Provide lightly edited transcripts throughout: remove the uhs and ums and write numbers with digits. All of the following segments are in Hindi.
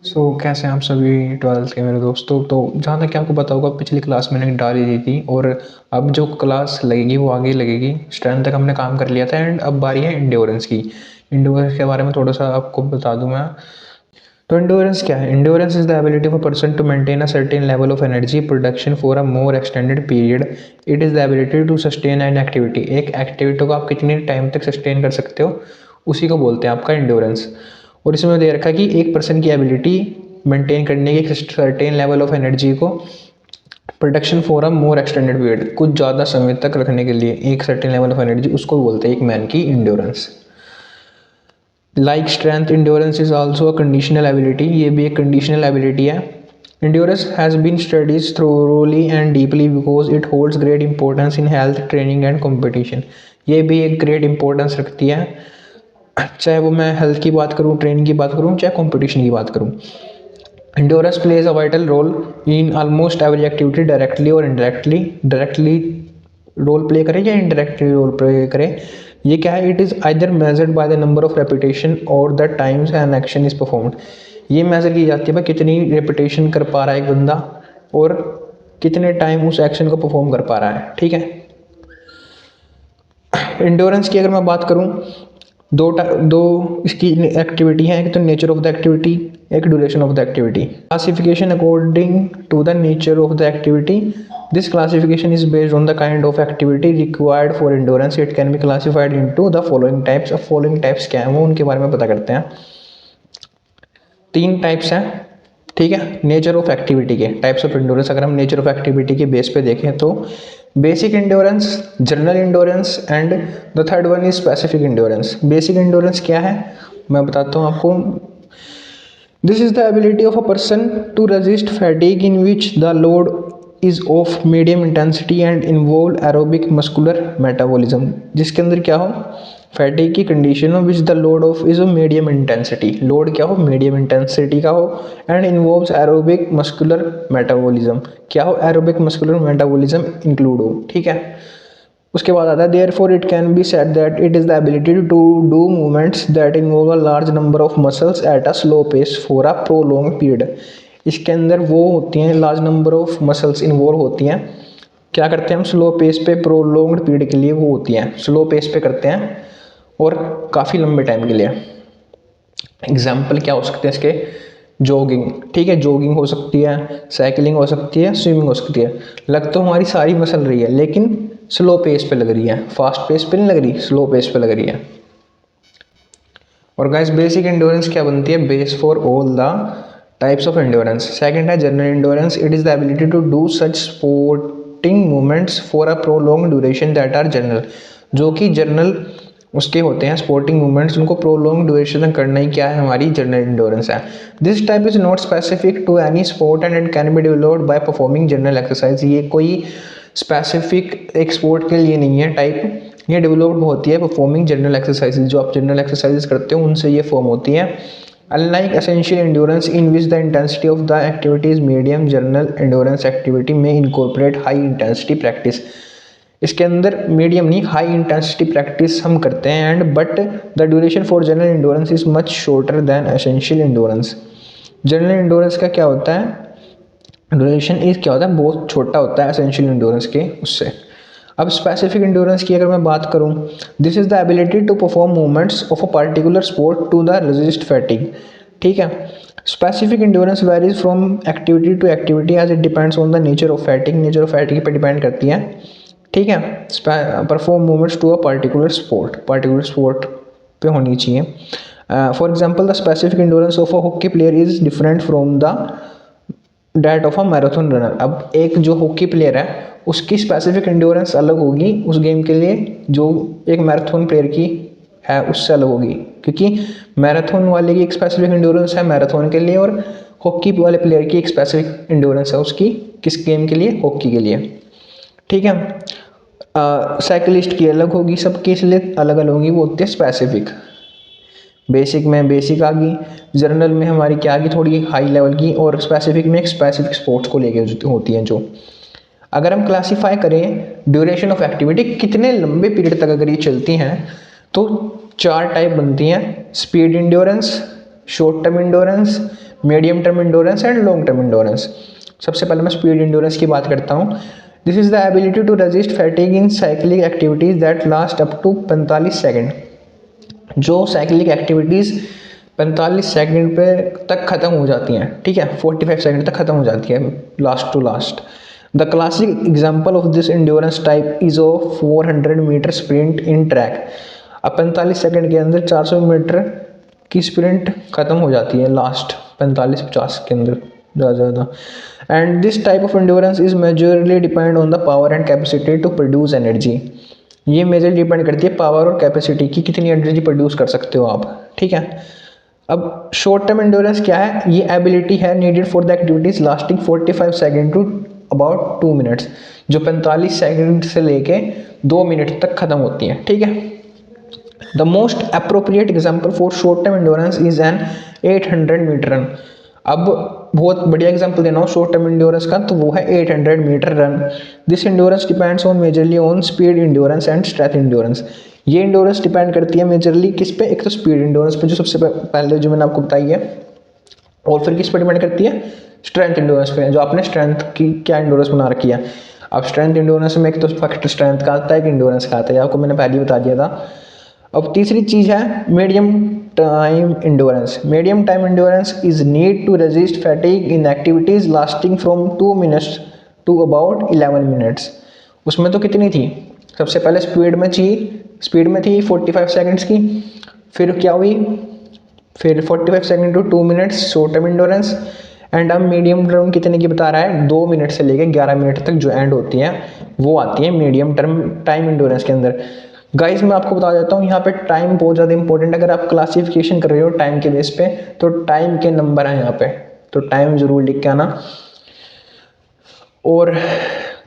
कैसे हैं आप सभी ट्वेल्थ के मेरे दोस्तों। तो जहाँ तक कि आपको पता होगा, पिछली क्लास मैंने डाल ही दी थी और अब जो क्लास लगेगी वो आगे लगेगी। स्ट्रेंथ तक हमने काम कर लिया था एंड अब बारी है इंड्योरेंस की। इंड्योरेंस के बारे में थोड़ा सा आपको बता दूं मैं। तो इंड्योरेंस क्या है? Endurance is the ability of a person to maintain a certain level of energy production for a more extended period. It is the ability to sustain an activity. एक एक्टिविटी को आप कितनी टाइम तक सस्टेन कर सकते हो, उसी को बोलते हैं आपका इंड्योरेंस। और इसमें दे रखा है कि एक पर्सन की एबिलिटी मेंटेन करने की एक सर्टेन लेवल ऑफ एनर्जी को production for a more extended period, कुछ ज़्यादा समय तक रखने के लिए एक सर्टेन लेवल ऑफ एनर्जी, उसको बोलते हैं एक मैन की endurance. Like strength, endurance is also a conditional ability. ये भी एक कंडीशनल एबिलिटी है। Endurance has been studies thoroughly and deeply because it holds great importance in health, training and competition. ये भी एक ग्रेट इंपॉर्टेंस रखती है, चाहे वो मैं हेल्थ की बात करूँ, ट्रेनिंग की बात करूँ, चाहे कंपटीशन की बात करूँ। Endurance plays a vital role in almost every activity, directly और इनडायरेक्टली। डायरेक्टली रोल प्ले करे या इनडायरेक्टली रोल प्ले करे, ये क्या है? It is either measured by the number of repetition और the times an action is performed. ये मेजर की जाती है भाई कितनी रेपिटेशन कर पा रहा है एक बंदा और कितने टाइम उस एक्शन को परफॉर्म कर पा रहा है। ठीक है। इंडोरेंस की अगर मैं बात करूं, दो इसकी एक्टिविटी है, एक तो नेचर ऑफ द एक्टिविटी, एक duration of the activity. Classification according to the nature of the activity, this classification is based on the kind of activity required for endurance. It can be classified into the following types. अब फॉलोइंग टाइप्स क्या है वो उनके बारे में पता करते हैं। 3 टाइप्स हैं। ठीक है, नेचर ऑफ एक्टिविटी के टाइप्स ऑफ इंडोरेंस अगर हम नेचर ऑफ एक्टिविटी के बेस पे देखें तो basic endurance, general endurance and the third one is specific endurance. Basic endurance क्या है मैं बताता हूँ आपको। This is the ability of a person to resist fatigue in which the load is of medium intensity and involve aerobic muscular metabolism. जिसके अंदर क्या हो, फैटिग की कंडीशन हो विच the load of is of medium intensity, load क्या हो, मीडियम इंटेंसिटी का हो, and involves aerobic muscular metabolism. क्या हो, एरोबिक मस्कुलर मेटाबॉलिज्म इंक्लूड हो। ठीक है। उसके बाद आता है therefore it can be said that it is the ability to do movements that involve a large number of muscles at a slow pace for a prolong period. इसके अंदर वो होती हैं, large number of muscles involve होती हैं। क्या करते हैं हम, स्लो पेस पे प्रोलॉन्ग्ड पीरियड के लिए वो होती हैं, स्लो पेस पे करते हैं और काफ़ी लंबे टाइम के लिए। एग्जाम्पल क्या हो सकते हैं इसके, जॉगिंग। ठीक है, जॉगिंग हो सकती है, साइकिलिंग हो सकती है, स्विमिंग हो सकती है। लग तो हमारी सारी मसल रही है लेकिन स्लो पेस पे लग रही है, फास्ट पेस पे नहीं लग रही, स्लो पेस पे लग रही है। और गाइस बेसिक एंड्योरेंस क्या बनती है, base for all the types of endurance. Second है general endurance. It is the ability to do such sporting movements for a prolong duration that are general. जो कि जनरल उसके होते हैं स्पोर्टिंग मूवमेंट्स, उनको प्रोलॉन्ग ड्यूरेशन करना ही क्या है, हमारी जनरल एंड्योरेंस है। This type is not specific to any sport and it can be developed by performing general exercise. ये कोई स्पेसिफिक एक स्पोर्ट के लिए नहीं है टाइप, ये डेवलप्ड होती है परफॉर्मिंग जनरल एक्सरसाइजेज। जो आप जनरल एक्सरसाइजेज करते हो उनसे ये फॉर्म होती है। Unlike essential endurance in which the intensity of the activity is medium, general endurance activity में इनकॉर्पोरेट हाई इंटेंसिटी प्रैक्टिस। इसके अंदर मीडियम नहीं, हाई इंटेंसिटी प्रैक्टिस हम करते हैं and but the duration for general endurance is much shorter than essential endurance. General endurance का क्या होता है, ड्यूरेशन इज क्या होता है, बहुत छोटा होता है एसेंशियल एंड्योरेंस के उससे। अब स्पेसिफिक एंड्योरेंस की अगर मैं बात करूं, this is the ability to perform movements of a particular sport to the resist fatigue. ठीक है। Specific endurance varies from activity to activity as it depends on the nature of fatigue. Nature of fatigue पे डिपेंड करती है। ठीक है। Perform movements to a particular sport पे होनी चाहिए। For example the specific endurance of a hockey player is different from the that of a marathon runner. अब एक जो हॉकी प्लेयर है उसकी स्पेसिफिक एंड्योरेंस अलग होगी उस गेम के लिए, जो एक मैराथन प्लेयर की है उससे अलग होगी, क्योंकि मैराथन वाले की एक स्पेसिफिक एंड्योरेंस है मैराथन के लिए और हॉकी वाले प्लेयर की एक स्पेसिफिक एंड्योरेंस है उसकी किस गेम के लिए, हॉकी के लिए। ठीक है। साइकिलिस्ट की अलग होगी, सबकी इसलिए अलग अलग होगी, वो होती है स्पेसिफिक। बेसिक में बेसिक आ गई, जनरल में हमारी क्या आ गई, थोड़ी हाई लेवल की, और स्पेसिफिक में एक स्पेसिफिक स्पोर्ट्स को लेके होती हैं जो। अगर हम क्लासीफाई करें ड्यूरेशन ऑफ एक्टिविटी कितने लंबे पीरियड तक अगर ये चलती हैं तो 4 टाइप बनती हैं। Speed endurance, short term endurance, medium term endurance and long term endurance. सबसे पहले मैं स्पीड इंडोरेंस की बात करता हूँ। This is the ability to resist fatigue in cyclic activities that last up to 45 second. जो साइक्लिक एक्टिविटीज़ 45 सेकंड पे तक ख़त्म हो जाती हैं, ठीक है, 45 सेकंड तक ख़त्म हो जाती है last to last. The classic example of this endurance type is of 400 metre sprint in track. अब 45 सेकंड के अंदर 400 मीटर की स्प्रिंट ख़त्म हो जाती है लास्ट 45-50 के अंदर ज़्यादा। And this type of endurance is majorly depend on the power and capacity to produce energy. ये मेजर डिपेंड करती है पावर और कैपेसिटी की, कितनी एनर्जी प्रोड्यूस कर सकते हो आप, ठीक है। अब शॉर्ट टर्म इंडोरेंस क्या है? ये एबिलिटी है needed for the activities lasting 45 second to about 2 minutes, जो 45 सेकेंड से लेके 2 मिनट तक खत्म होती हैं, ठीक है। The most appropriate example for short term endurance is an 800 metre run. अब बहुत बढ़िया एग्जांपल देना हो शॉर्ट टर्म इंड्योरेंस का, तो वो है 800 metre run. This endurance depends on majorly on speed endurance and strength endurance. ये इंड्योरेंस डिपेंड करती है मेजरली किस पे? एक तो स्पीड इंड्योरेंस पे, जो सबसे पहले जो मैंने आपको बताई है, और फिर किस पे डिपेंड करती है? स्ट्रेंथ इंड्योरेंस पे, जो आपने स्ट्रेंथ की क्या इंड्योरेंस बना रखी है। अब स्ट्रेंथ इंड्योरेंस में एक तो फैक्टर स्ट्रेंथ का आता है, एक इंड्योरेंस का आता है, आपको मैंने पहले ही बता दिया था। अब तीसरी चीज़ है medium time endurance. Medium time endurance is need to resist fatigue in activities lasting from 2 minutes to about 11 minutes. उसमें तो कितनी थी? सबसे पहले स्पीड में थी 45 सेकंड्स की, फिर क्या हुई? फिर 45 second to 2 minutes short term endurance. And अब मीडियम टर्म कितने की बता रहा है? 2 मिनट से लेकर 11 मिनट तक जो एंड होती है वो आती है मीडियम टर्म टाइम इंडोरेंस के अंदर। गाइस मैं आपको बता देता हूँ, यहाँ पे टाइम बहुत ज़्यादा इंपॉर्टेंट है। अगर आप क्लासिफिकेशन कर रहे हो टाइम के बेस पे, तो टाइम के नंबर हैं यहाँ पे, तो टाइम जरूर लिख के आना। और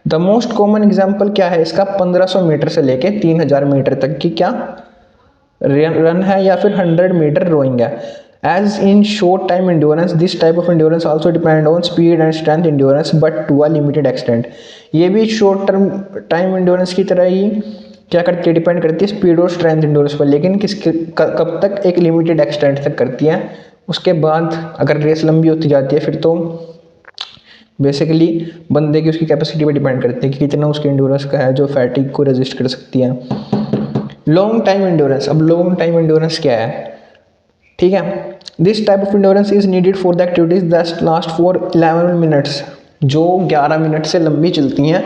द मोस्ट कॉमन एग्जाम्पल क्या है इसका? 1500 मीटर से लेके 3000 मीटर तक की क्या रन है, या फिर 100 मीटर रोइंग है। As in short time endurance, this type of endurance also depend on speed and strength endurance but to a limited extent. ये भी शॉर्ट टर्म टाइम इंड्योरेंस की तरह ही क्या करती है? डिपेंड करती है स्पीड और स्ट्रेंथ इंडोरेंस पर, लेकिन कब तक? एक लिमिटेड एक्सटेंट तक करती है। उसके बाद अगर रेस लंबी होती जाती है, फिर तो बेसिकली बंदे की उसकी कैपेसिटी पर डिपेंड करती है कि कितना उसके इंडोरेंस का है जो फैटिग को रेजिस्ट कर सकती है। Long time endurance. अब लॉन्ग टाइम इंडोरेंस क्या है? ठीक है, this type of endurance is needed for the activities that last for 11 minutes, जो 11 मिनट से लंबी चलती हैं।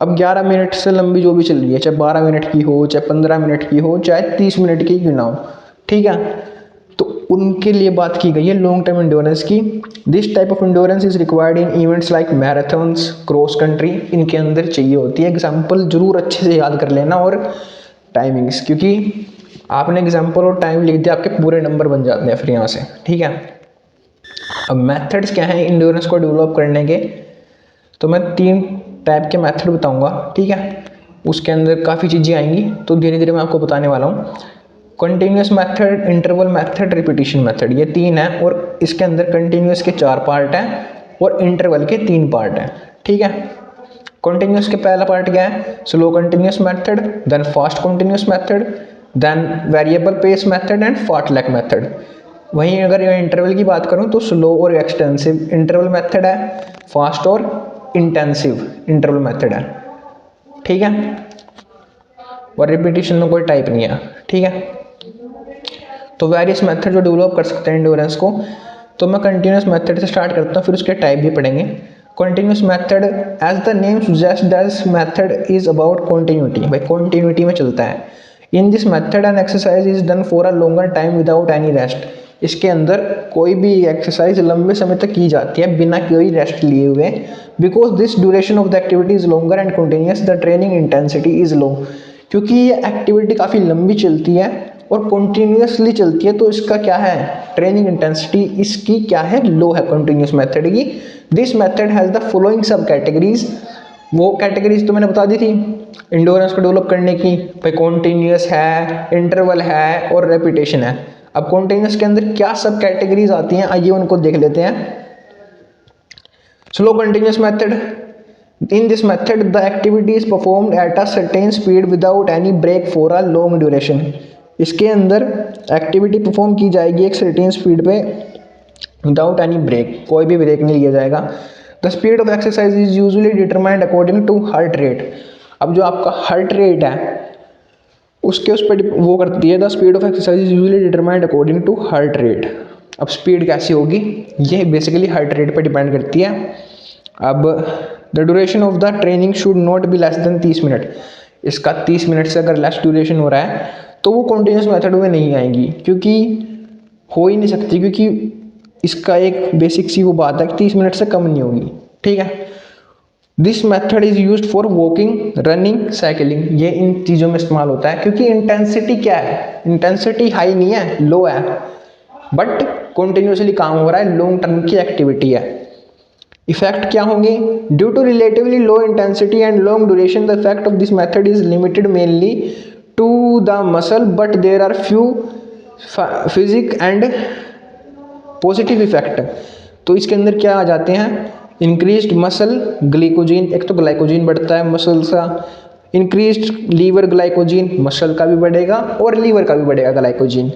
अब 11 मिनट से लंबी जो भी चल रही है, चाहे 12 मिनट की हो, चाहे 15 मिनट की हो, चाहे 30 मिनट की क्यों ना हो, ठीक है, तो उनके लिए बात की गई है लॉन्ग टर्म इंडोरेंस की। This type of endurance is required in events like marathons, cross country, इनके अंदर चाहिए होती है। एग्जाम्पल जरूर अच्छे से याद कर लेना और टाइमिंग्स, क्योंकि आपने एग्जाम्पल और टाइम लिख दिया, आपके पूरे नंबर बन जाते हैं फिर यहाँ से, ठीक है। अब मेथड्स क्या हैं इंडोरेंस को डेवलप करने के? तो मैं 3 टाइप के मेथड बताऊंगा, ठीक है। उसके अंदर काफ़ी चीज़ें आएंगी, तो धीरे धीरे मैं आपको बताने वाला हूँ। Continuous method, interval method, repetition method, ये 3 हैं। और इसके अंदर कंटिन्यूस के 4 पार्ट हैं और इंटरवल के 3 पार्ट हैं, ठीक है। कंटिन्यूस के पहला पार्ट क्या है? Slow continuous method, then fast continuous method, then variable pace method and fartlek method. वहीं अगर इंटरवल की बात करूँ तो स्लो और एक्सटेंसिव इंटरवल मेथड है, फास्ट और इंटेंसिव इंटरवल मेथड है, ठीक है। और रिपीटिशन में कोई टाइप नहीं है, ठीक है। तो वेरियस मेथड जो डेवलप कर सकते हैं इंडोरेंस को, तो मैं कंटिन्यूस मेथड से स्टार्ट करता हूँ, फिर उसके टाइप भी पढ़ेंगे। Continuous method, as the name suggest, this method is about continuity, भाई कंटिन्यूटी में चलता है। In this method an exercise is done for a longer time without any rest. इसके अंदर कोई भी एक्सरसाइज लंबे समय तक की जाती है बिना कोई रेस्ट लिए हुए। Because this duration of the activity is longer and continuous, the training intensity is low. क्योंकि ये एक्टिविटी काफ़ी लंबी चलती है और कंटिन्यूसली चलती है, तो इसका क्या है? ट्रेनिंग इंटेंसिटी इसकी क्या है? लो है कंटिन्यूस मेथड की। This method has the following सब कैटेगरीज। वो कैटेगरीज तो मैंने बता दी थी इंडोरेंस को डेवलप करने की, भाई कॉन्टीन्यूस है, इंटरवल है और रेपिटेशन है। अब कॉन्टीन्यूस के अंदर क्या सब कैटेगरीज आती हैं, आइए उनको देख लेते हैं। Slow continuous method, in this method the activity is performed at a certain speed without any break for a long duration। इसके अंदर एक्टिविटी परफॉर्म की जाएगी एक सर्टेन स्पीड पे विदाउट एनी ब्रेक, कोई भी ब्रेक नहीं लिया जाएगा। The speed of exercise is usually determined according to heart rate. अब जो आपका हार्ट रेट है उसके उस पर वो करती है, the speed of exercise is usually determined according to heart rate. अब स्पीड कैसी होगी, ये बेसिकली हार्ट रेट पर डिपेंड करती है। अब the duration of the training should not be less than 30 minute. इसका 30 मिनट से अगर लेस ड्यूरेशन हो रहा है तो वो कॉन्टिन्यूस मेथड में नहीं आएगी, क्योंकि हो ही नहीं सकती, क्योंकि इसका एक बेसिक सी वो बात है कि 30 मिनट से कम नहीं होगी। ठीक है, this method is used for walking, running, cycling. ये इन चीज़ों में इस्तेमाल होता है, क्योंकि इंटेंसिटी क्या है, इंटेंसिटी हाई नहीं है, लो है, बट कॉन्टिन्यूसली काम हो रहा है, लॉन्ग टर्म की एक्टिविटी है। इफेक्ट क्या होंगे, due to relatively low intensity and long duration the effect of this method is limited mainly to the muscle, but there are few physique and positive effect. तो इसके अंदर क्या आ जाते हैं, इंक्रीज्ड मसल ग्लाइकोजन, एक तो ग्लाइकोजन बढ़ता है मसल का, इंक्रीज्ड लीवर ग्लाइकोजन, मसल का भी बढ़ेगा और लीवर का भी बढ़ेगा ग्लाइकोजन,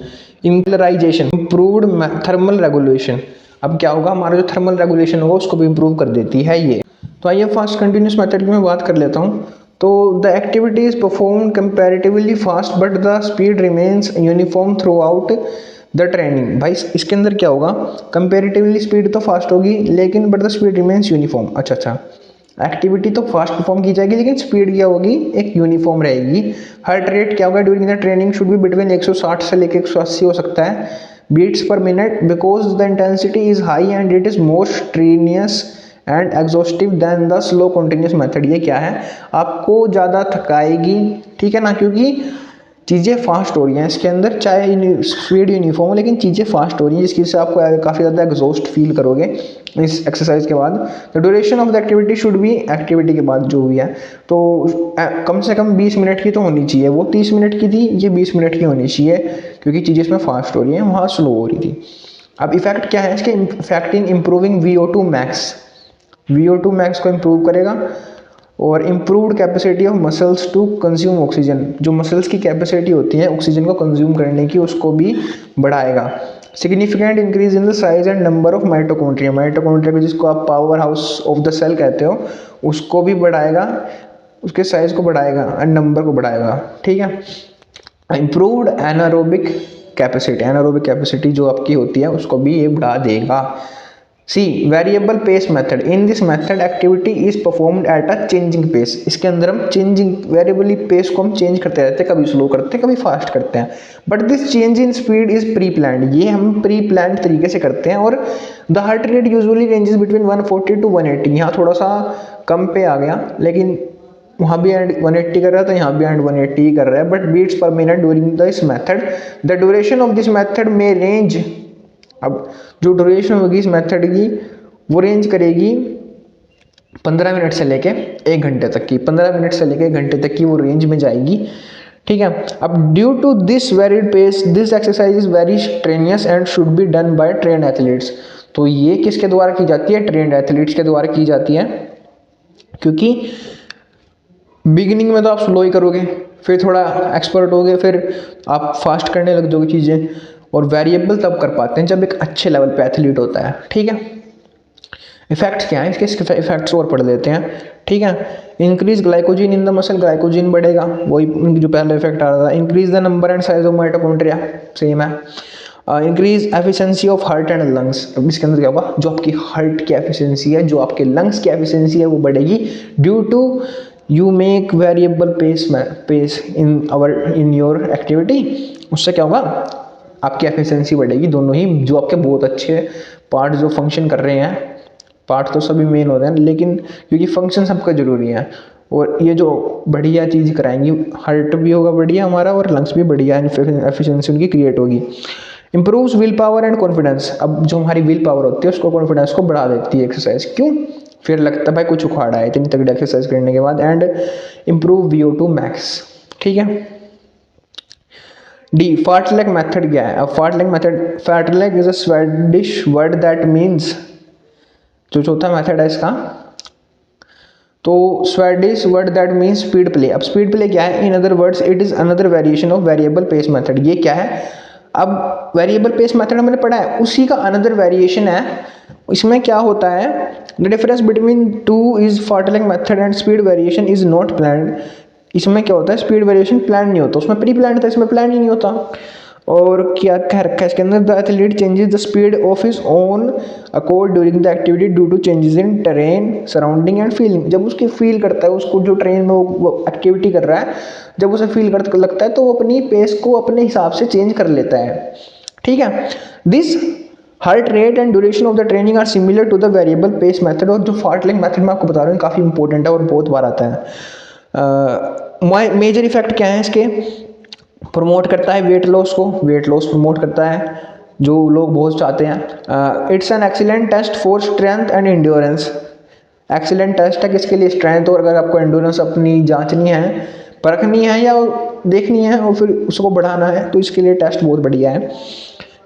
इंक्लराइजेशन, इम्प्रूव्ड थर्मल रेगुलेशन। अब क्या होगा, हमारा जो थर्मल रेगुलेशन होगा उसको भी इम्प्रूव कर देती है ये। तो आइए फास्ट कंटिन्यूस मेथड की मैं बात कर लेता हूँ। तो the activity is perform comparatively fast but the speed remains uniform through out the training. भाई इसके अंदर क्या होगा, कंपैरेटिवली स्पीड तो फास्ट होगी लेकिन but the speed remains uniform. अच्छा, एक्टिविटी तो फास्ट परफॉर्म की जाएगी लेकिन स्पीड क्या होगी, एक यूनिफॉर्म रहेगी। हार्ट रेट क्या होगा, during the training should be between 160 से लेकर 180 हो सकता है beats per minute, because the intensity is high and it is more strenuous and exhaustive than the slow continuous method. ये क्या है, आपको ज़्यादा थकाएगी, ठीक है ना, क्योंकि चीज़ें फास्ट हो रही हैं इसके अंदर, चाहे स्पीड यूनिफॉर्म हो लेकिन चीज़ें फास्ट हो रही हैं, जिसकी से आपको काफ़ी ज़्यादा एग्जॉस्ट फील करोगे इस एक्सरसाइज के बाद। The duration of the activity should be, activity के बाद जो भी है तो कम से कम 20 मिनट की तो होनी चाहिए। वो 30 मिनट की थी, ये 20 मिनट की होनी चाहिए, क्योंकि चीज़ें इसमें फास्ट हो रही हैं, वहाँ स्लो हो रही थी। अब इफेक्ट क्या है इसके, effect in improving VO2 max, VO2 max को इम्प्रूव करेगा और improved capacity of muscles to consume oxygen. जो मसल्स की कैपेसिटी होती है ऑक्सीजन को कंज्यूम करने की, उसको भी बढ़ाएगा। Significant increase in the size and number of mitochondria, mitochondria जिसको आप powerhouse of the cell कहते हो, उसको भी बढ़ाएगा, उसके साइज को बढ़ाएगा एंड नंबर को बढ़ाएगा। ठीक है, improved anaerobic capacity, anaerobic capacity जो आपकी होती है उसको भी ये बढ़ा देगा। C variable pace method, in this method activity is performed at a changing pace. इसके अंदर हम चेंजिंग वेरिएबली पेस को हम चेंज करते रहते हैं, कभी स्लो करते हैं कभी फास्ट करते हैं, but this change in speed is pre planned, ये हम प्री प्लान्ड तरीके से करते हैं। और the heart rate usually ranges between 140 to 180, यहाँ थोड़ा सा कम पे आ गया लेकिन वहाँ भी एंड 180 कर रहा है तो यहाँ भी एंड 180 ही कर रहा है, but beats per minute during this method. The duration of this method में रेंज, अब जो ड्यूरेशन होगी इस मेथड की वो रेंज करेगी 15 मिनट से लेके 1 घंटे तक की, 15 मिनट से लेके 1 घंटे तक की वो रेंज में जाएगी। ठीक है, अब due to this varied pace this exercise is very strenuous and should be done by trained athletes. तो ये किसके द्वारा की जाती है, ट्रेन्ड एथलीट्स के द्वारा की जाती है, क्योंकि बिगिनिंग में तो आप स्लो ही करोगे, फिर थोड़ा एक्सपर्ट होगे, फिर आप फास्ट करने लग जाओगे चीज़ें, और वेरिएबल तब कर पाते हैं जब एक अच्छे लेवल पे एथलीट होता है। ठीक है, इफेक्ट्स क्या है इसके इफेक्ट्स और पढ़ लेते हैं। ठीक है, increase glycogen in the muscle, glycogen बढ़ेगा, वही जो पहले इफेक्ट आ रहा था। Increase the number and size of mitochondria, same है। Increase efficiency of heart and lungs, अब इसके अंदर क्या होगा, जो आपकी हार्ट की एफिशिएंसी है, जो आपके लंग्स की एफिशिएंसी है वो बढ़ेगी, due to you make variable pace in your activity. उससे क्या होगा, आपकी एफिशिएंसी बढ़ेगी, दोनों ही जो आपके बहुत अच्छे पार्ट जो फंक्शन कर रहे हैं, पार्ट तो सभी मेन होते हैं लेकिन क्योंकि फंक्शन सबका जरूरी है, और ये जो बढ़िया चीज़ कराएंगी, हार्ट भी होगा बढ़िया हमारा और लंग्स भी बढ़िया, एफिशिएंसी उनकी क्रिएट होगी। Improves will power and confidence, अब जो हमारी विल पावर होती है उसको, कॉन्फिडेंस को बढ़ा देती है एक्सरसाइज, क्यों, फिर लगता है भाई कुछ उखाड़ा है इतनी तगड़ी एक्सरसाइज करने के बाद। And improve VO2 max. ठीक है, डी फार्टलेग मेथड क्या है, अब fartlek method, fartlek is a Swedish word that means, जो चौथा मेथड है इसका, तो Swedish word that means speed play. अब स्पीड प्ले क्या है? In other words it is another variation of variable pace method. ये क्या है? अब वेरिएबल पेस मेथड हमने पढ़ा है, उसी का अनदर वेरिएशन है। इसमें क्या होता है? The difference between two is fartlek method and speed variation is not planned. इसमें क्या होता है? स्पीड वेरिएशन प्लान नहीं होता, उसमें प्री प्लान था, इसमें प्लान ही नहीं होता। और क्या कह रखा है इसके अंदर? The athlete changes the speed of his own accord during the activity due to changes in terrain surrounding and feeling. जब उसकी फील करता है, उसको जो ट्रेन में वो एक्टिविटी कर रहा है, जब उसे फील कर लगता है तो वो अपनी पेस को अपने हिसाब से चेंज कर लेता है। ठीक है। This heart rate and duration of the training are similar to the variable pace method. और जो फाटलिंग मेथड मैं आपको बता रहा हूँ काफ़ी इंपॉर्टेंट है और बहुत बार आता है। मेजर इफेक्ट क्या है इसके? प्रमोट करता है वेट लॉस को, वेट लॉस प्रमोट करता है जो लोग बहुत चाहते हैं। It's an excellent test for strength and endurance. Excellent test है किसके लिए? स्ट्रेंथ। और अगर आपको एंड्योरेंस अपनी जांचनी है, परखनी है या देखनी है और फिर उसको बढ़ाना है, तो इसके लिए टेस्ट बहुत बढ़िया है।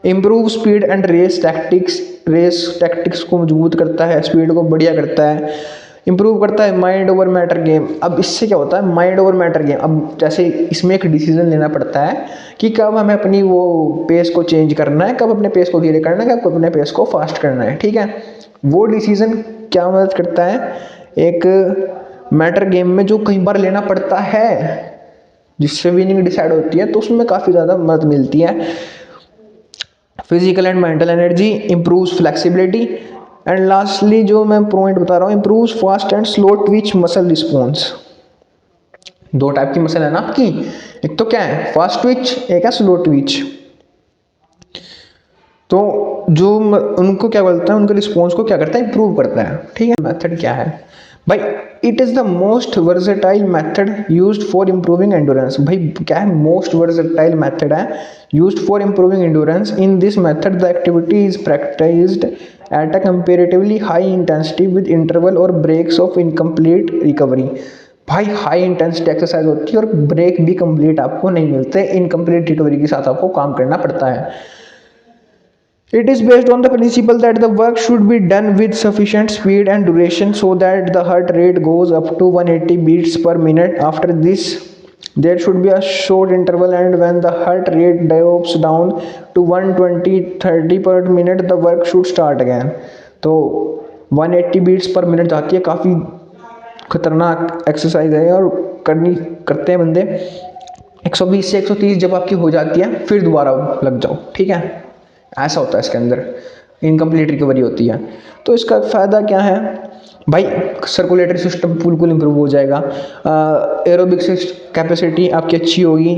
Improve speed and race tactics. Race tactics को मजबूत करता है, स्पीड को बढ़िया करता है। इम्प्रूव करता है माइंड ओवर मैटर गेम। अब इससे क्या होता है? Mind over matter game. अब जैसे इसमें एक डिसीजन लेना पड़ता है कि कब हमें अपनी वो पेस को चेंज करना है, कब अपने पेस को धीरे करना है, कब अपने पेस को फास्ट करना है। ठीक है। वो डिसीजन क्या मदद करता है? एक मैटर गेम में जो कई बार लेना पड़ता है, जिससे विनिंग डिसाइड होती है, तो उसमें काफ़ी ज़्यादा मदद मिलती है। Physical and mental energy, improves flexibility and lastly जो मैं पॉइंट बता रहा हूँ, improves fast and slow Twitch muscle response. दो टाइप की मसल है ना आपकी, एक तो क्या है? फास्ट ट्विच, एक है स्लो ट्विच। तो जो उनको क्या बोलते हैं? उनके रिस्पॉन्स को क्या करता है? इंप्रूव करता है। ठीक है। मेथड क्या है भाई? It is the most versatile method used for improving endurance. भाई क्या है? मोस्ट वर्सेटाइल मेथड है used for improving endurance. In this method the activity is practised at a comparatively high intensity with interval और ब्रेक्स ऑफ इनकम्प्लीट रिकवरी। भाई हाई इंटेंसिटी एक्सरसाइज होती है और ब्रेक भी कंप्लीट आपको नहीं मिलते, इनकम्प्लीट रिकवरी के साथ आपको काम करना पड़ता है। It is based on the principle that the work should be done with sufficient speed and duration so that the heart rate goes up to 180 beats per minute. After this, there should be a short interval, and when the heart rate drops down to 120-30 per minute, the work should start again. तो 180 बीट्स पर मिनट जाती है, काफ़ी खतरनाक एक्सरसाइज है और करते हैं बंदे। 120 से 130 जब आपकी हो जाती है, फिर दोबारा लग जाओ। ठीक है, ऐसा होता है इसके अंदर, इनकम्प्लीट रिकवरी होती है। तो इसका फ़ायदा क्या है भाई? सर्कुलेटरी सिस्टम बिल्कुल इम्प्रूव हो जाएगा, एरोबिक कैपेसिटी आपकी अच्छी होगी,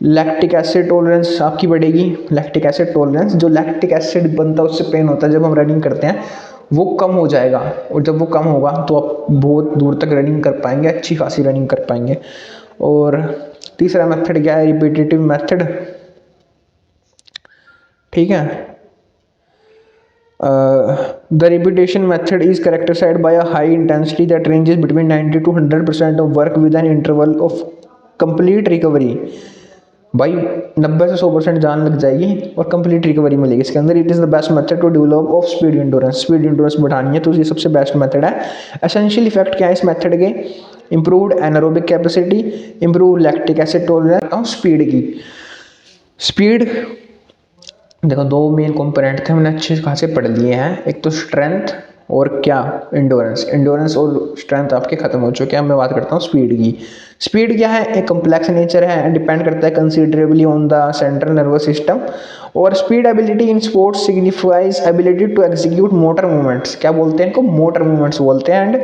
लैक्टिक एसिड टॉलरेंस आपकी बढ़ेगी। लैक्टिक एसिड टॉलरेंस, जो लैक्टिक एसिड बनता है उससे पेन होता है जब हम रनिंग करते हैं, वो कम हो जाएगा। और जब वो कम होगा तो आप बहुत दूर तक रनिंग कर पाएंगे, अच्छी खासी रनिंग कर पाएंगे। और तीसरा मेथड क्या है? Repetitive method. ठीक है। The repetition method is characterised by a high intensity that ranges between 90 to 100% of work with an interval of complete recovery. भाई 90 से 100% जान लग जाएगी और कंप्लीट रिकवरी मिलेगी इसके अंदर। It is the best method to develop of speed endurance. Speed endurance बढ़ानी है तो ये सबसे बेस्ट मेथड है। एसेंशियल इफेक्ट क्या है इस मेथड के? Improved anaerobic capacity, improve lactic acid tolerance, speed की। स्पीड देखो, दो मेन कंपोनेंट थे, हमने अच्छे खासे पढ़ लिए हैं। एक तो स्ट्रेंथ और क्या? इंडोरेंस। इंडोरेंस और स्ट्रेंथ आपके खत्म हो चुके हैं। मैं बात करता हूँ स्पीड की। स्पीड क्या है? एक कम्प्लेक्स नेचर है, डिपेंड करता है considerably on the central nervous system. और speed ability in sports signifies ability to execute motor movements. क्या बोलते हैं इनको? मोटर मूवमेंट्स बोलते हैं। एंड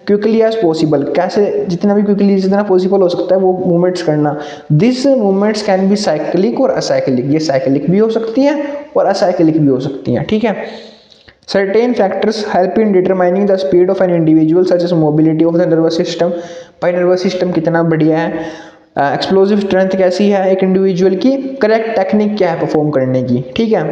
क्विकली एज पॉसिबल, कैसे जितना भी क्विकली जितना पॉसिबल हो सकता है वो मूवमेंट्स करना। This movements can be cyclic और असाइक्लिक। ये साइक्लिक भी हो सकती हैं और असाइक्लिक भी हो सकती हैं। ठीक है। Certain factors help in determining the speed of an individual such as mobility of the nervous system. भाई नर्वस सिस्टम कितना बढ़िया है, एक्सप्लोजिव स्ट्रेंथ कैसी है एक इंडिविजुअल की, करेक्ट टेक्निक क्या है परफॉर्म करने की। ठीक है।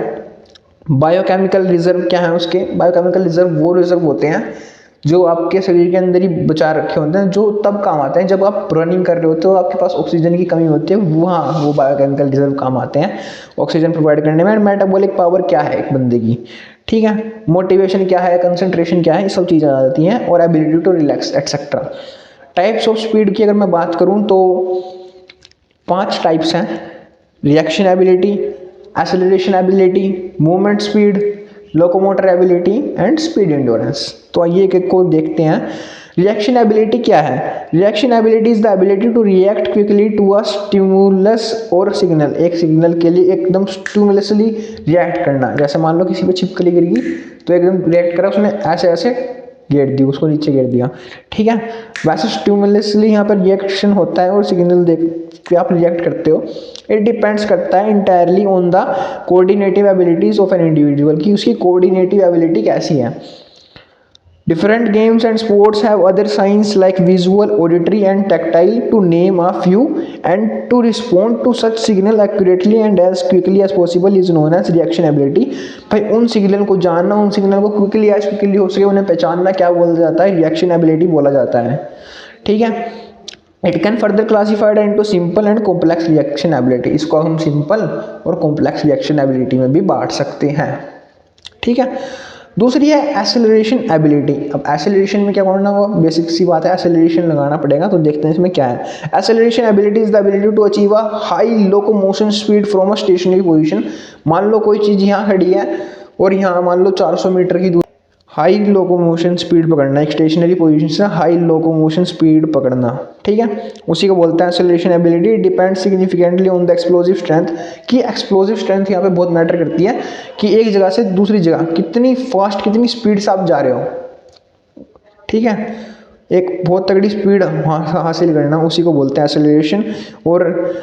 बायोकेमिकल रिजर्व क्या है उसके? बायोकेमिकल रिजर्व वो रिजर्व होते हैं जो आपके शरीर के अंदर ही बचा रखे होते हैं, जो तब काम आते हैं जब आप रनिंग कर रहे होते हो, आपके पास ऑक्सीजन की कमी होती है, वहाँ वो बायोकेमिकल रिजर्व काम आते हैं ऑक्सीजन प्रोवाइड करने में। मेटाबॉलिक पावर क्या है एक बंदे की? ठीक है। मोटिवेशन क्या है, कंसंट्रेशन क्या है, ये सब चीज़ें आ जाती हैं, और ability to relax etcetera. Types of speed की अगर मैं बात करूँ तो 5 टाइप्स हैं। Reaction ability, acceleration ability, movement speed, locomotor ability and speed endurance. तो आइए एक एक को देखते हैं। रिएक्शन एबिलिटी क्या है? Reaction ability is the ability to react quickly to a stimulus और सिग्नल। एक सिग्नल के लिए एकदम स्टिमुलसली रिएक्ट करना। जैसे मान लो किसी पे छिपकली गिर गई तो एकदम रिएक्ट करा, उसने ऐसे ऐसे गिर दी, उसको नीचे गिर दिया, ठीक है। वैसे स्टिमुलसली यहाँ पर रिएक्शन होता है और सिग्नल देख के आप रिएक्ट करते हो। इट डिपेंड्स करता है entirely on the coordinative abilities of an individual, कि उसकी कोऑर्डिनेटिव एबिलिटी कैसी है। Different games and sports have other signs like visual, auditory and tactile to name a few, and to respond to such signal accurately and as quickly as possible is known as reaction ability। भाई उन सिग्नल को जानना, उन सिग्नल को क्विकली एज क्विकली हो सके उन्हें पहचानना क्या बोला जाता है? रिएक्शन एबिलिटी बोला जाता है, ठीक है। It can further classified into simple and complex reaction ability. इसको हम सिंपल और कॉम्प्लेक्स रिएक्शन एबिलिटी में भी बांट सकते हैं, ठीक है। दूसरी है एक्सेलरेशन एबिलिटी। अब एक्सेलरेशन में क्या करना होगा? बेसिक सी बात है, एक्सेलरेशन लगाना पड़ेगा। तो देखते हैं इसमें क्या है। Acceleration ability is the ability to achieve a high locomotion speed from a stationary position. मान लो कोई चीज़ यहाँ खड़ी है और यहाँ मान लो 400 मीटर की दूरी, हाई लोकोमोशन स्पीड पकड़ना, एक स्टेशनरी पोजीशन से हाई लोकोमोशन स्पीड पकड़ना, ठीक है। उसी को बोलते हैं acceleration ability. Depend significantly on the explosive strength, कि एक्सप्लोजिव स्ट्रेंथ यहाँ पे बहुत मैटर करती है, कि एक जगह से दूसरी जगह कितनी फास्ट, कितनी स्पीड से आप जा रहे हो, ठीक है। एक बहुत तगड़ी स्पीड हासिल करना, उसी को बोलते हैं एक्सेलरेशन। और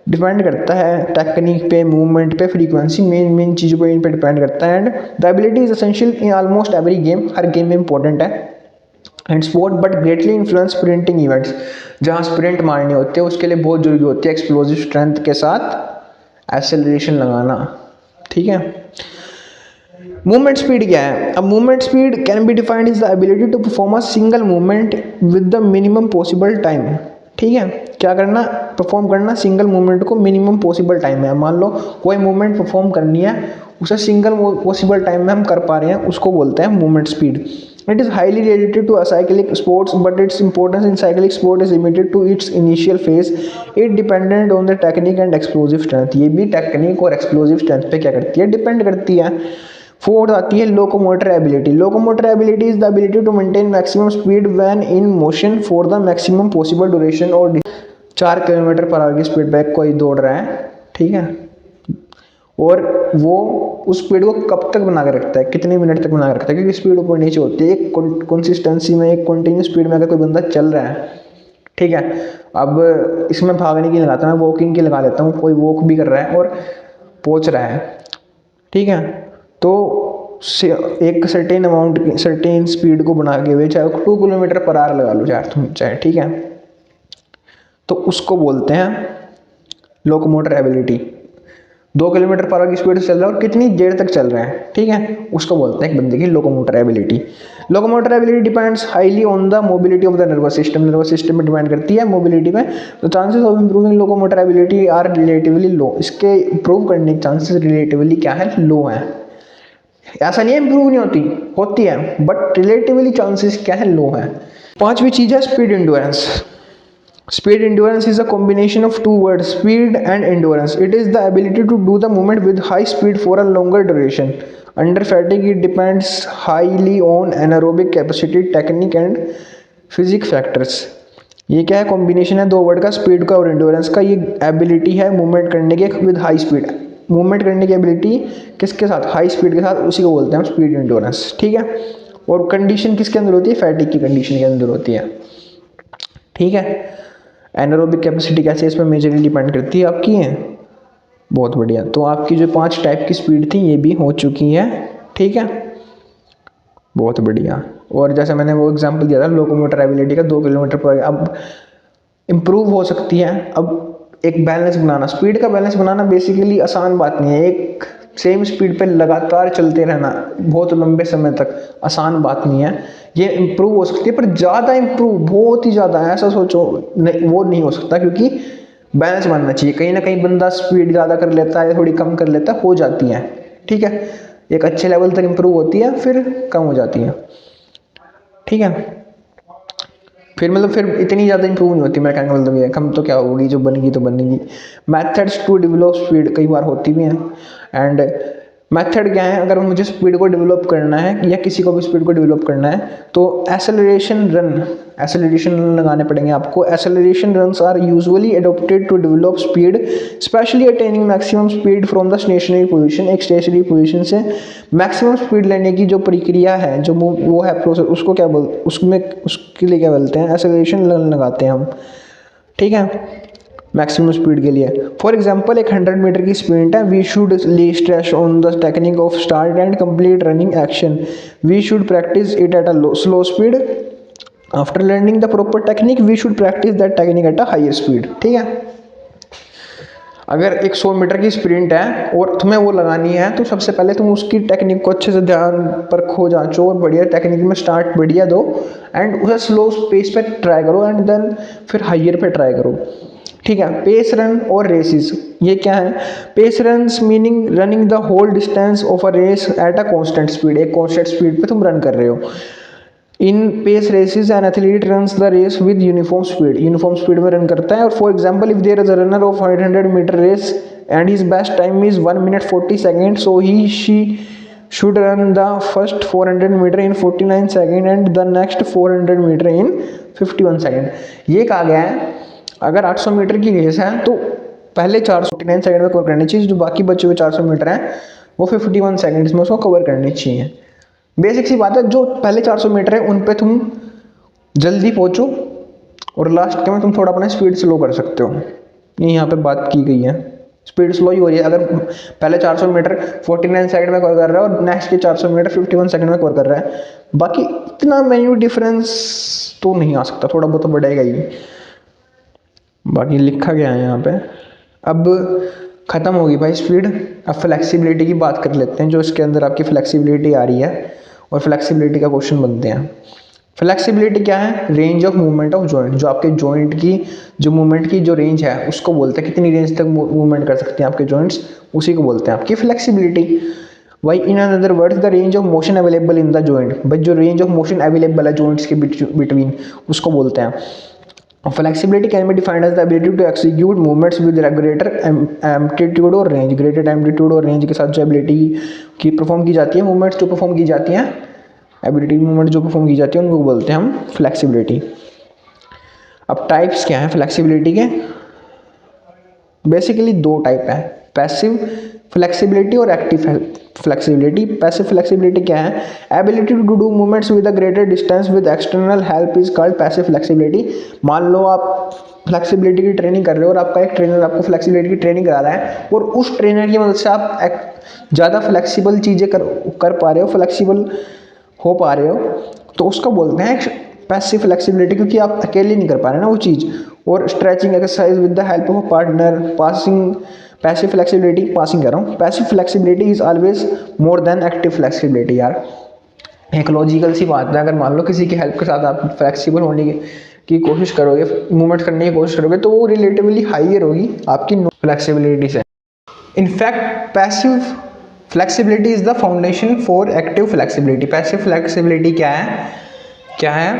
डिपेंड करता है टेक्निक पे, मूवमेंट पे, फ्रीक्वेंसी, मेन चीज़ों पे इन पे डिपेंड करता है। And the ability is essential in almost every game, her game में इंपॉर्टेंट है and sport, but greatly influence sprinting events. जहाँ स्प्रिंट मारनी होती है उसके लिए बहुत जरूरी होती है एक्सप्लोजिव स्ट्रेंथ के साथ एक्सेलरेशन लगाना, ठीक है। मूवमेंट स्पीड क्या है? अब movement speed can be defined is the ability to perform a single movement with the minimum possible time, ठीक है। क्या करना? परफॉर्म करना सिंगल मूवमेंट को मिनिमम पॉसिबल टाइम में। मान लो कोई मूवमेंट परफॉर्म करनी है, उसे सिंगल पॉसिबल टाइम में हम कर पा रहे हैं, उसको बोलते हैं movement speed. It is highly related to cyclic sports, but its importance in cyclic sport is limited to its initial phase. It dependent on the technique and explosive strength. ये भी टेक्निक और एक्सप्लोजिव स्ट्रेंथ पे क्या करती है? डिपेंड करती है। फोर्थ आती है locomotor ability. Locomotor ability is the ability to maintain maximum speed when in motion for the maximum possible duration. और 4 किलोमीटर पर आवर की स्पीड पे कोई दौड़ रहा है, ठीक है, और वो उस स्पीड को कब तक बना के रखता है, कितने मिनट तक बना के रखता है, क्योंकि स्पीड ऊपर नीचे होती है। एक कंसिस्टेंसी में, एक कंटिन्यू स्पीड में अगर कोई बंदा चल रहा है, ठीक है। अब इसमें भागने की लगाता हूँ, वॉकिंग की लगा लेता हूँ, कोई वॉक भी कर रहा है और पहुँच रहा है, ठीक है, तो एक सर्टेन अमाउंट, सर्टेन स्पीड को बना के हुए, चाहे 2 किलोमीटर पर आवर लगा लो चाहे, ठीक है, तो उसको बोलते हैं locomotor ability. 2 kilometre per hour की स्पीड से चल रहा है और कितनी देर तक चल रहा है, ठीक है, उसको बोलते हैं एक बंदे की locomotor ability. Locomotor ability depends highly on the mobility of the nervous system. Nervous system में डिपेंड करती है मोबिलिटी में। तो chances of improving locomotor ability are relatively low. इसके इंप्रूव करने के चांसेस रिलेटिवली क्या है? लो है। ऐसा नहीं है इंप्रूव नहीं होती है, बट रिलेटिवली चांसेस क्या है? लो है। 5वीं चीज है speed endurance. Speed endurance is a combination of two words, speed and endurance. It is the ability to do the movement with high speed for a longer duration. Under fatigue, it depends highly on anaerobic capacity, technique and physics factors. ये क्या है? कॉम्बिनेशन है 2 वर्ड का, स्पीड का और एंड्योरेंस का। ये एबिलिटी है मूवमेंट करने के विद हाई स्पीड। मूवमेंट करने की एबिलिटी किसके साथ? हाई स्पीड के साथ, उसी को बोलते हैं स्पीड एंड्योरेंस, ठीक है। और कंडीशन किसके अंदर होती है? फैटिग की कंडीशन के अंदर होती है, ठीक है। एनारोबिक कैपेसिटी कैसे इस पर मेजरली डिपेंड करती है आपकी है। बहुत बढ़िया। तो आपकी जो 5 टाइप की स्पीड थी ये भी हो चुकी है, ठीक है, बहुत बढ़िया। और जैसे मैंने वो एग्जांपल दिया था लोकोमोटर एबिलिटी का, 2 किलोमीटर पर, अब इम्प्रूव हो सकती है। अब एक बैलेंस बनाना, स्पीड का बैलेंस बनाना बेसिकली आसान बात नहीं है। एक सेम स्पीड पे लगातार चलते रहना बहुत लंबे समय तक आसान बात नहीं है। ये इम्प्रूव हो सकती है, पर ज़्यादा इम्प्रूव, बहुत ही ज़्यादा ऐसा सोचो नहीं, वो नहीं हो सकता, क्योंकि बैलेंस बनना चाहिए। कहीं ना कहीं बंदा स्पीड ज़्यादा कर लेता है, थोड़ी कम कर लेता है, हो जाती है, ठीक है। एक अच्छे लेवल तक इम्प्रूव होती है, फिर कम हो जाती है, ठीक है। फिर मतलब फिर इतनी ज़्यादा इंप्रूव नहीं होती, मेरा कहने का मतलब ये है, कम तो क्या होगी, जो बनेगी तो बनेगी। मैथड्स टू डेवलप स्पीड कई बार होती भी हैं। एंड मेथड क्या है, अगर मुझे स्पीड को डेवलप करना है या किसी को भी स्पीड को डेवलप करना है तो एसेलरेशन रन लगाने पड़ेंगे आपको। Acceleration runs are usually adopted to develop speed, specially attaining maximum speed from the stationary position. एक स्टेशनरी पोजीशन से मैक्सिमम स्पीड लेने की जो प्रक्रिया है, जो वो है प्रोसेस, उसको क्या उसमें उसके लिए क्या बोलते हैं, एसेलरेशन लगाते हैं हम, ठीक है, मैक्सिमम स्पीड के लिए। फॉर एग्जांपल एक 100 मीटर की स्प्रिंट है, we should lay stress on the technique of start and complete running action. We should practise it at a slow speed. After learning the proper technique we should practise that technique at a higher speed, ठीक है। अगर एक 100 मीटर की स्प्रिंट है और तुम्हें वो लगानी है तो सबसे पहले तुम उसकी टेक्निक को अच्छे से ध्यान पर खो जांचो और बढ़िया टेक्निक में स्टार्ट बढ़िया दो एंड उसे स्लो पेस पे ट्राई करो एंड देन फिर हाइयर पे ट्राई करो, ठीक है। पेस रन और रेसेस, ये क्या है? Pace runs meaning running the whole distance of a race at a constant speed, एक कांस्टेंट स्पीड पे तुम रन कर रहे हो। In pace races an athlete runs the race with uniform speed में रन करता है। और for example if there is a runner of 100 meter race and his best time is 1 minute 40 second, so he she should run the first 400 meter in 49 second and the next 400 metre in 51 second. ये कहा गया है अगर 800 मीटर की रेस है तो पहले 449 सेकेंड में कवर करनी चाहिए, जो बाकी बचे हुए 400 मीटर हैं वो 51 सेकेंड्स में उसको कवर करनी चाहिए। बेसिक सी बात है, जो पहले 400 मीटर है उन पे तुम जल्दी पहुंचो और लास्ट के में तुम थोड़ा अपना स्पीड स्लो कर सकते हो, ये यहाँ पे बात की गई है। स्पीड स्लो ही हो रही है, अगर पहले 400 मीटर 49 सेकंड में कवर कर रहा है और नेक्स्ट के 400 मीटर 51 सेकंड में कवर कर रहा है, बाकी इतना मेन्यू डिफरेंस तो नहीं आ सकता, थोड़ा बहुत तो बढ़ेगा ही। बाकी लिखा गया है यहाँ पे। अब ख़त्म होगी भाई स्पीड, अब फ्लेक्सिबिलिटी की बात कर लेते हैं, जो इसके अंदर आपकी फ्लेक्सिबिलिटी आ रही है और फ्लेक्सिबिलिटी का क्वेश्चन बनते हैं। फ्लेक्सिबिलिटी क्या है? Range of movement of joint, जो आपके जॉइंट की जो मूवमेंट की जो रेंज है उसको बोलते हैं, कितनी रेंज तक मूवमेंट कर सकते हैं आपके जॉइंट्स, उसी को बोलते हैं आपकी flexibility. Why in other words the range of motion available in the joint, भाई जो रेंज ऑफ मोशन अवेलेबल है जॉइंट्स के बिटवीन उसको बोलते हैं। Flexibility can be defined as the ability to execute movements with greater amplitude और range, greater amplitude और range के साथ जो ability की परफॉर्म की जाती है, मूवमेंट्स जो परफॉर्म की जाती हैं, एबिलिटी मूवमेंट जो परफॉर्म की जाती है उनको बोलते हैं हम फ्लेक्सिबिलिटी। अब टाइप्स क्या है फ्लेक्सिबिलिटी के? बेसिकली दो टाइप है, पैसिव फ्लेक्सिबिलिटी और एक्टिव फ्लेक्सिबिलिटी। पैसिव फ्लेक्सिबिलिटी क्या है? Ability to do movements with a greater distance with external help is called passive flexibility. मान लो आप फ्लेक्सिबिलिटी की ट्रेनिंग कर रहे हो और आपका एक ट्रेनर आपको फ्लेक्सिबिलिटी की ट्रेनिंग करा रहा है और उस ट्रेनर की मदद से आप ज़्यादा फ्लेक्सिबल चीज़ें कर पा रहे हो, फ्लेक्सिबल हो पा रहे हो, तो उसको बोलते हैं पैसिव फ्लेक्सिबिलिटी, क्योंकि आप अकेले नहीं कर पा रहे ना वो चीज़। और stretching exercise with the help of a partner, passing, passive flexibility, passing कर रहा हूँ। Passive flexibility is always more than active flexibility. यार एक लॉजिकल सी बात है, अगर मान लो किसी की हेल्प के साथ आप फ्लेक्सिबल होने की कोशिश करोगे, मूवमेंट करने की कोशिश करोगे, तो वो रिलेटिवली हाइयर होगी आपकी फ्लेक्सिबिलिटी से। In fact passive flexibility is the foundation for active flexibility. Passive flexibility क्या है?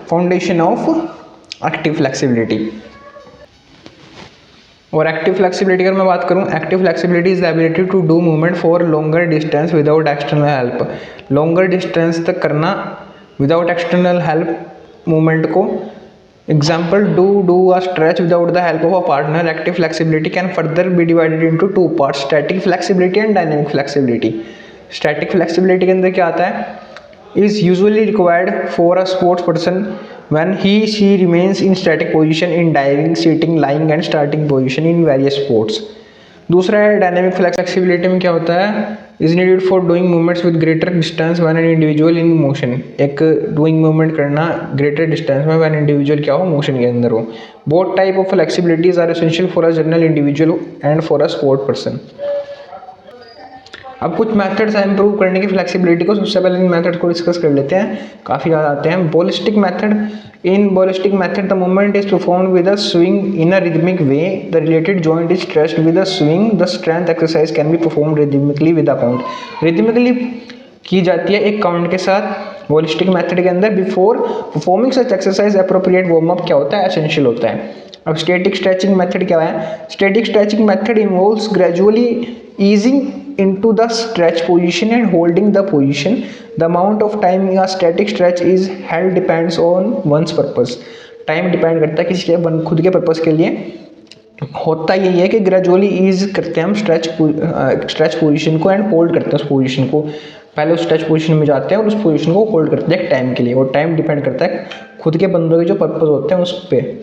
Foundation of active flexibility. और एक्टिव फ्लेक्सिबिलिटी अगर मैं बात करूं, active flexibility is the ability to do movement for longer distance without external help. Longer distance तक करना विदाउट एक्सटर्नल हेल्प मूवमेंट को। Example, do a stretch without the help of a partner. Active flexibility can further be divided into two parts, static flexibility and dynamic flexibility. Static flexibility के अंदर क्या आता है? Is usually required for a sports person when she remains in static position in diving, sitting, lying and starting position in various sports। दूसरा है डायनेमिक फ्लेक्सिबिलिटी में क्या होता है? Is needed for doing movements with greater distance when an individual in motion. एक डूइंग मूवमेंट करना ग्रेटर डिस्टेंस में व्हेन इंडिविजुअल क्या हो, मोशन के अंदर हो। Both type of flexibilities are essential for a general individual and for a sport person. अब कुछ मेथड्स हैं इंप्रूव करने की फ्लेक्सिबिलिटी को। सबसे पहले इन मेथड को डिस्कस कर लेते हैं, काफ़ी ज़्यादा आते हैं। Ballistic method, in ballistic method the movement is performed with a swing in a rhythmic way, the related joint is stretched with a swing, the strength exercise can be perform rhythmically with a count. Rhythmically की जाती है एक काउंट के साथ बॉलिस्टिक मेथड के अंदर। बिफोर परफॉर्मिंग सच एक्सरसाइज एप्रोप्रिएट वार्म अप क्या होता है, एसेंशियल होता है। अब स्टैटिक स्ट्रेचिंग मेथड क्या है? Static stretching method involves gradually easing into the stretch position and holding the position. The amount of time a static stretch is held depends on one's purpose. Time depend करता है किसी के खुद के पर्पस के लिए। होता यही है कि ग्रेजुअली ईज करते हैं हम स्ट्रेच पोजीशन को एंड होल्ड करते हैं उस पोजीशन को। पहले उस स्ट्रेच पोजीशन में जाते हैं और उस पोजीशन को होल्ड करते हैं टाइम के लिए, और टाइम डिपेंड करता है खुद के बंदों के जो पर्पस होते हैं उस पर।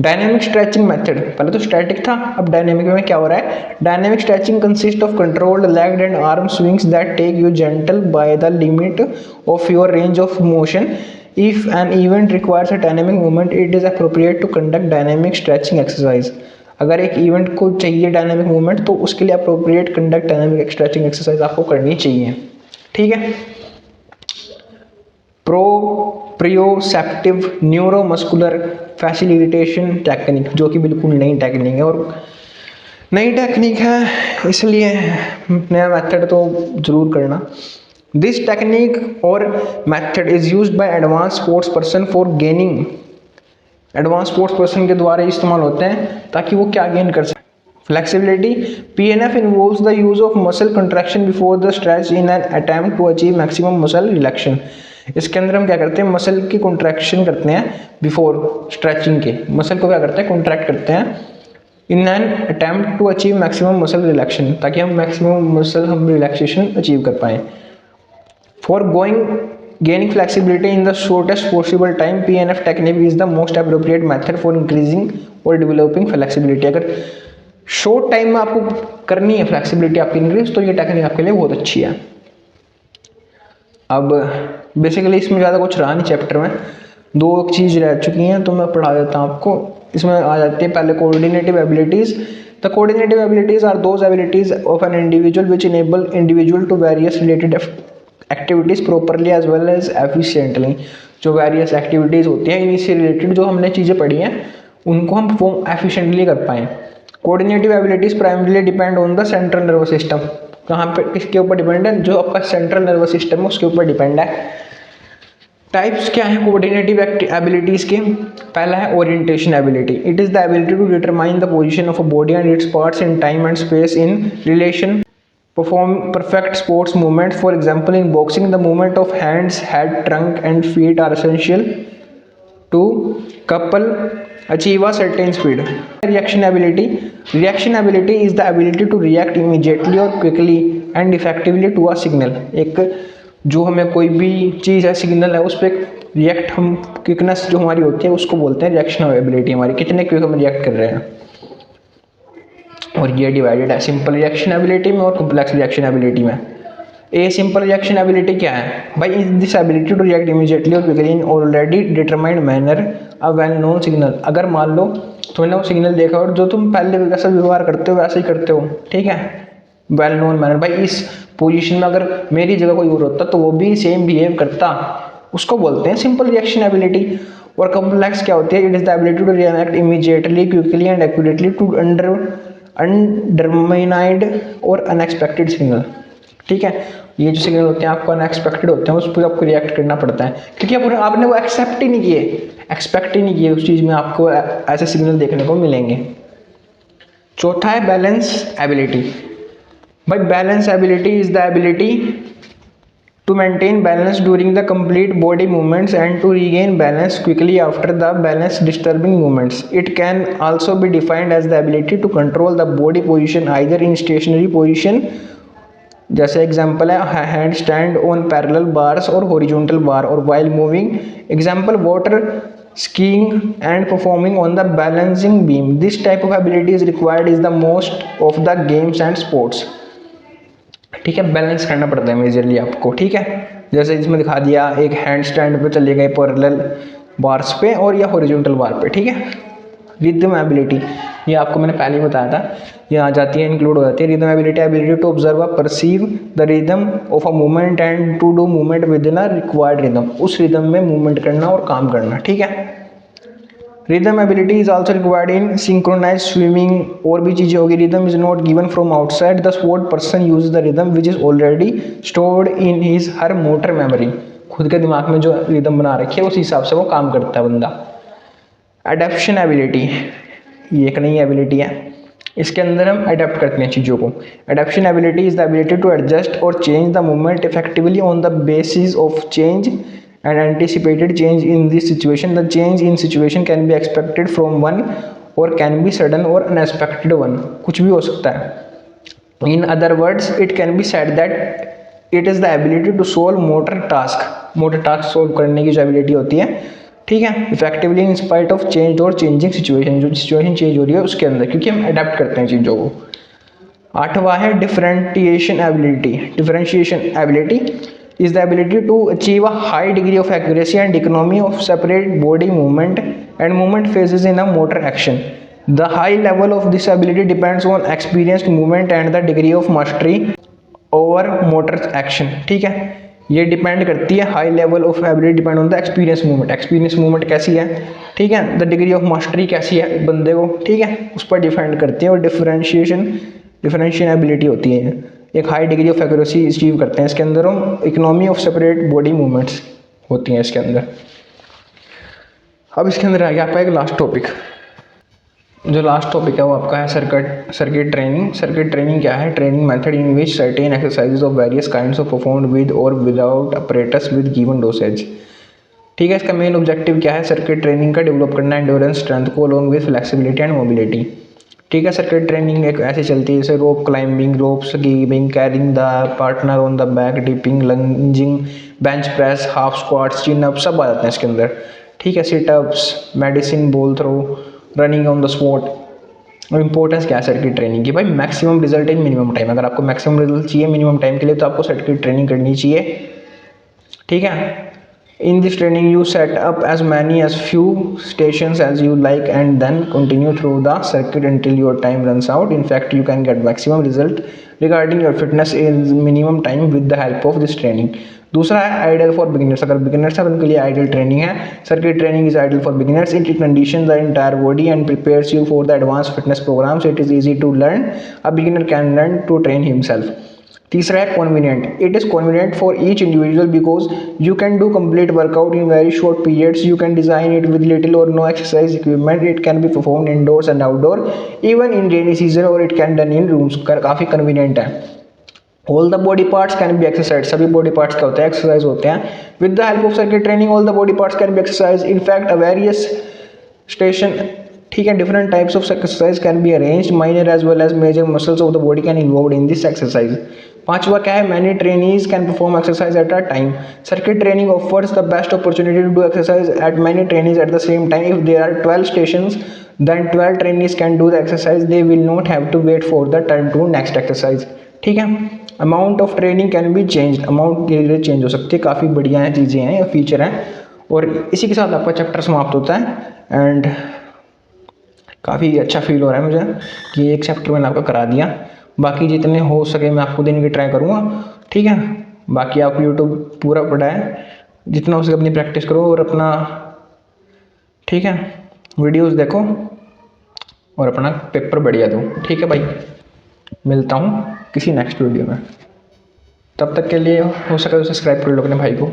डायनेमिक स्ट्रेचिंग मेथड, पहले तो स्टैटिक था, अब डायनेमिक में क्या हो रहा है? Dynamic stretching consist of controlled leg and arm swings that take you gentle by the limit of your range of motion. If an event requires a dynamic movement it is appropriate to conduct dynamic stretching exercise. अगर एक इवेंट को चाहिए डायनेमिक मूवमेंट तो उसके लिए appropriate conduct dynamic stretching exercise आपको करनी चाहिए, ठीक है। प्रोप्रियोसेप्टिव न्यूरोमस्कुलर फैसिलिटेशन टेक्निक, जो कि बिल्कुल नई टेक्निक है, और नई टेक्निक है इसलिए नया मेथड तो जरूर करना। दिस टेक्निक और method is used by advance sports person for gaining. Advance sports person के द्वारा इस्तेमाल होते हैं ताकि वो क्या गेन कर सकें? Flexibility. PNF involves the use of muscle contraction before the stretch in an attempt to achieve maximum muscle relaxation. इसके अंदर हम क्या करते हैं? मसल की कॉन्ट्रैक्शन करते हैं बिफोर स्ट्रेचिंग के। मसल को क्या करते हैं? कॉन्ट्रैक्ट करते हैं in an attempt to achieve maximum muscle relaxation, ताकि हम मैक्सिमम मसल रिलैक्सेशन अचीव कर पाएँ। For gaining flexibility in the shortest possible time, PNF technique is the most appropriate method for increasing or developing flexibility। अगर शॉर्ट टाइम में आपको करनी है फ्लेक्सिबिलिटी आपकी इंक्रीज, तो ये टेक्निक आपके लिए बहुत अच्छी है। अब बेसिकली इसमें ज़्यादा कुछ रहा नहीं चैप्टर में, दो चीज़ रह चुकी हैं तो मैं पढ़ा देता हूँ आपको। इसमें आ जाती है पहले coordinative abilities. The coordinative abilities are those abilities of an individual which enable individual to various related activities properly as well as efficiently. जो वेरियस एक्टिविटीज़ होती हैं इनसे रिलेटेड जो हमने चीज़ें पढ़ी हैं उनको हम परफॉर्म एफिशिएंटली कर पाएँ। Coordinative abilities primarily depend on the central nervous system. कहाँ पे, किसके ऊपर डिपेंड है? जो आपका सेंट्रल नर्वस सिस्टम है उसके ऊपर डिपेंड है। टाइप्स क्या है कोऑर्डिनेटिव एबिलिटीज़ के? पहला है orientation ability. It is the ability to determine the position of a body and its parts in time and space in relation perform perfect sports movement. For example, in boxing the movement of hands, head, trunk and feet are essential to couple achieve a certain speed. Reaction ability is the ability to react immediately or quickly and effectively to a signal। एक जो हमें कोई भी चीज़ है, सिग्नल है, उस पर रिएक्ट हम क्विकनेस जो हमारी होती है उसको बोलते हैं रिएक्शन एबिलिटी। हमारी कितने क्विक हम रिएक्ट कर रहे हैं, और ये डिवाइडेड है सिंपल रिएक्शन एबिलिटी में और कॉम्प्लेक्स रिएक्शन एबिलिटी में। ए सिंपल रिएक्शन एबिलिटी क्या है भाई? Is this ability to react immediately और quickly in already determined manner a well known signal. अगर मान लो तुमने वो सिग्नल देखा और जो तुम पहले वैसा व्यवहार करते हो वैसे ही करते हो, ठीक है, वेल नोन मैनर। भाई इस पोजीशन में अगर मेरी जगह कोई और होता तो वो भी सेम बिहेव करता, उसको बोलते हैं सिंपल रिएक्शन एबिलिटी। और कॉम्प्लेक्स क्या होती है? It is the ability to react immediately, quickly and accurately to undetermined और अनएक्सपेक्टेड सिग्नल, ठीक है। ये जो सिग्नल होते हैं आपको अनएक्सपेक्टेड होते हैं, उस पर आपको रिएक्ट करना पड़ता है क्योंकि आपने वो एक्सेप्ट ही नहीं किए, एक्सपेक्ट ही नहीं किए उस चीज़ में आपको ऐसे सिग्नल देखने को मिलेंगे। चौथा है बैलेंस एबिलिटी। भाई balance ability is the ability to maintain balance during the complete body movements and to regain balance quickly after the balance disturbing movements. It can also be defined as the ability to control the body position either in stationary position, जैसे एग्जाम्पल है hand stand on parallel bars और हॉरिजॉन्टल बार, और while moving, example water skiing and performing on the balancing beam. This type of ability is required is the most of the games and sports। ठीक है, बैलेंस करना पड़ता है मेजरली आपको, ठीक है। जैसे इसमें दिखा दिया, एक हैंड स्टैंड पे चले गए पैरेलल बार्स पे और या हॉरिजॉन्टल बार पे, ठीक है। रिदम एबिलिटी, ये आपको मैंने पहले ही बताया था, ये आ जाती है, इंक्लूड हो जाती है। Rhythm ability, ability to observe perceive the rhythm of a movement and to do movement within a required rhythm, उस रिदम में मूवमेंट करना और काम करना, ठीक है। Rhythm ability is also required in synchronize swimming, और भी चीज़ें होगी। Rhythm is not given from outside the sport, person use the rhythm which is already stored in his her motor memory, खुद के दिमाग में जो रिदम बना रखी है उस हिसाब से वो काम करता है बंदा। अडेप्शन एबिलिटी, ये एक नई एबिलिटी है, इसके अंदर हम अडेप्ट करते हैं चीज़ों को। Adaptation ability is the ability to adjust और change the movement effectively on the basis of change and anticipated change in this situation. The change in situation can be expected from one or can be sudden or unexpected one, कुछ भी हो सकता है। In other words, it can be said that it is the ability to solve motor task solve करने की जो ability होती है, ठीक है, effectively in spite of change और changing situation, जो situation change हो रही है उसके अंदर, क्योंकि हम adapt करते हैं चीज़ों को। आठवां है differentiation ability. Differentiation ability is the ability to achieve a high degree of accuracy and economy of separate body movement and movement phases in a motor action. The high level of this ability depends on experienced movement and the degree of mastery over motor action, ठीक है। ये डिपेंड करती है, high level of ability depend on the experience movement, experience movement कैसी है, ठीक है, द डिग्री ऑफ मास्टरी कैसी है बंदे को, ठीक है, उस पर डिपेंड करती है। और डिफरेंशिएशन एबिलिटी होती है, एक high degree of accuracy achieve करते हैं इसके अंदर हम। Economy of separate body movements होती हैं इसके अंदर। अब इसके अंदर आ गया आपका एक लास्ट टॉपिक, जो लास्ट टॉपिक है वो आपका है सर्किट ट्रेनिंग। सर्किट ट्रेनिंग क्या है? Training method in which certain exercises of various kinds of performed with और without apparatus with given dosage, ठीक है। इसका मेन ऑब्जेक्टिव क्या है? सर्किट ट्रेनिंग का डेवलप करना एंड्योरेंस स्ट्रेंथ को along with flexibility and mobility, ठीक है। सर्किट ट्रेनिंग एक ऐसे चलती है जैसे rope climbing, rope skipping, carrying the partner on the back, dipping, lunging, bench press, half squats, chin up, सब आ जाते हैं इसके अंदर, ठीक है। Situps, medicine ball throw, running on the spot. और इंपॉर्टेंस क्या है सर्किट ट्रेनिंग की? भाई maximum result in minimum time. अगर आपको मैक्सिमम रिजल्ट चाहिए मिनिमम टाइम के लिए तो आपको सर्किट ट्रेनिंग करनी चाहिए, ठीक है। In this training you set up as many as few stations as you like and then continue through the circuit until your time runs out. In fact, you can get maximum result regarding your fitness in minimum time with the help of this training. दूसरा है आइडियल फॉर बिगिनर्स। अगर बिगिनर्स है उनके लिए आइडियल ट्रेनिंग है। Circuit training is ideal for beginners. It conditions the entire body and prepares you for the advance fitness programs. It is easy to learn. A beginner can learn to train himself. तीसरा है convenient. It is convenient for each individual because you can do complete workout in very short periods. You can design it with little और no exercise equipment. It can be perform indoors and outdoor even in rainy season और it can done in rooms. काफ़ी कन्वीनियंट है। All the body parts can be exercise. सभी बॉडी पार्ट्स क्या होते हैं? एक्सरसाइज होते हैं। With the help of circuit training all the body parts can be exercise. In fact a various station, ठीक है, different types of exercise can be arranged. Minor as well as major muscles of the body can involve in this exercise. पांचवा क्या है? Many trainees can perform exercise at a time. Circuit training offers the best opportunity to do exercise at many trainees at the same time. If there are 12 stations then 12 trainees can do the exercise. They will not have to wait for the turn to next exercise, ठीक है। Amount of training can be change. Amount धीरे धीरे चेंज हो सकती है। काफ़ी बढ़िया है, चीज़ें हैं, फीचर हैं। और इसी के साथ आपका चैप्टर समाप्त होता है एंड काफ़ी अच्छा फील हो रहा है मुझे कि एक चैप्टर मैंने आपको करा दिया। बाकी जितने हो सके मैं आपको देने की ट्राई करूँगा, ठीक है। बाकी आप यूट्यूब पूरा पढ़ा है, जितना हो सके अपनी प्रैक्टिस करो और अपना, ठीक है, वीडियोस देखो और अपना पेपर बढ़िया दो, ठीक है भाई। मिलता हूँ किसी नेक्स्ट वीडियो में, तब तक के लिए हो सके तो सब्सक्राइब कर लो अपने भाई को।